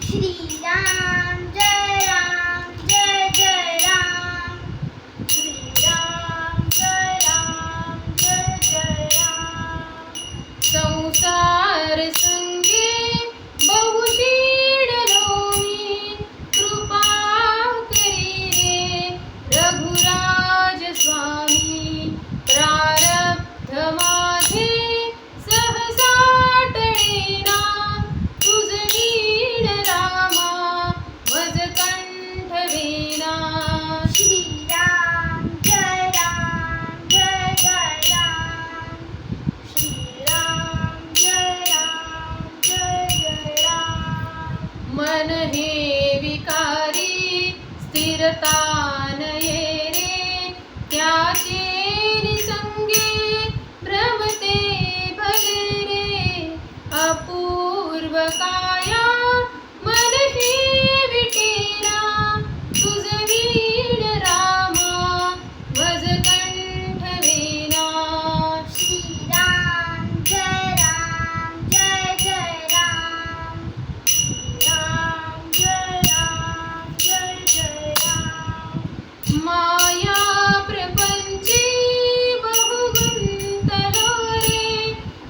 श्री राम जय राम श्री राम जय जय राम संसार संगे बहुशीडलो मी कृपा करी रे रघुराज स्वामी प्रारब्ध माझे सहसा टळेना तुझ वीण रामा मज कंठ वेना श्री राम जय राम श्री राम जय राम मन हे विकारी स्थिरता नये रे त्याचे निसंगे भ्रमते भले रे अपूर्व काया मन हे विटेना तुझ वीण रामा मज कंठ वेना श्री राम जय राम जय राम माया प्रपंची बहुगुंतलो रे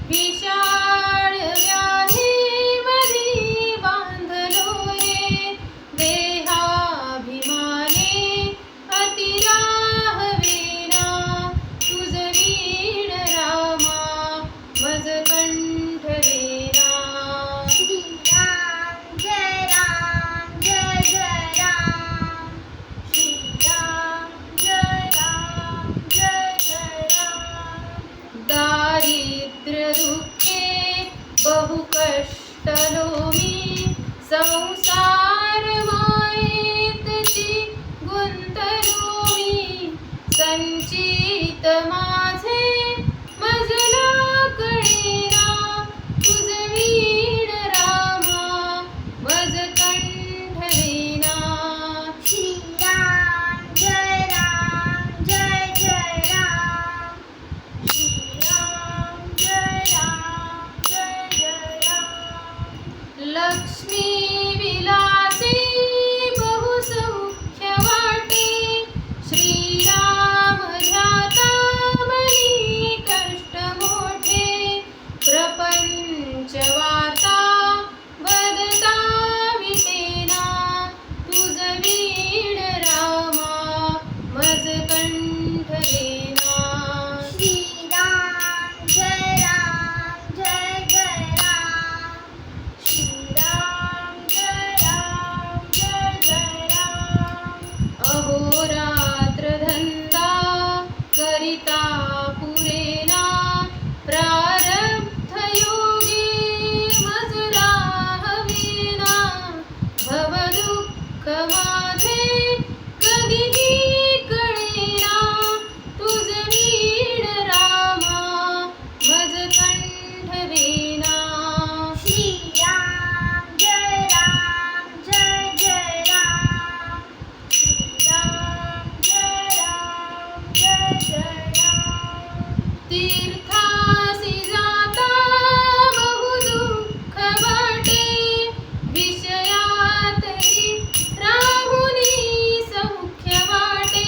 विशाळ व्याधी मधी बांधलो रे देहाभिमाने अतिराहवेना तुझ वीण रामा मज कंठ वेना श्री राम जय राम श्री राम जय राम दारिद्र्य दुःखे बहु कष्टलो मी संसार मायेतची गुंतलो मी संचित माझे मजला कळेना तुझ वीण रामा मज कंठ वेना श्री राम जय राम श्री राम जय राम लक्ष्मी विलासे बहुसौख्य वाटे श्रीराम ध्याता मनी कष्ट मोठे प्रपंच वार्ता वदता विटेना तुझ वीण रामा मज कंठ वेना श्री राम जय राम श्री राम जय राम अहोरात्र धंदा करिता पुरेना प्रारब्ध योगे मज राहवेना भव दुःख माझे कधीही कळेना तुझ वीण रामा मज कंठ वेना श्री राम जय राम श्री राम जय राम तीर्थासी जाता बहु दुःख वाटे विषयात राहुनी सौख्य वाटे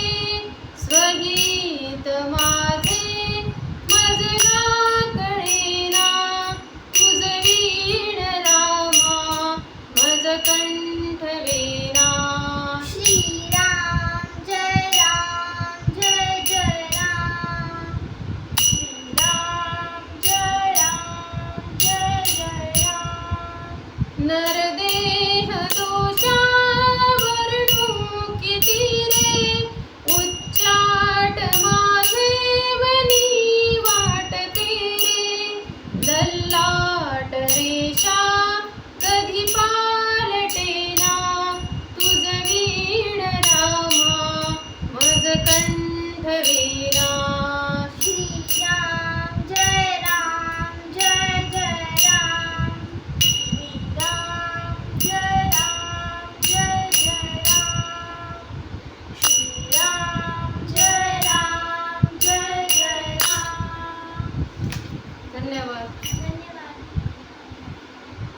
स्वहित माझे मजला कळेना तुझ वीण रामा मज कंठ वेना श्री राम जय राम श्री राम जय राम नरदेह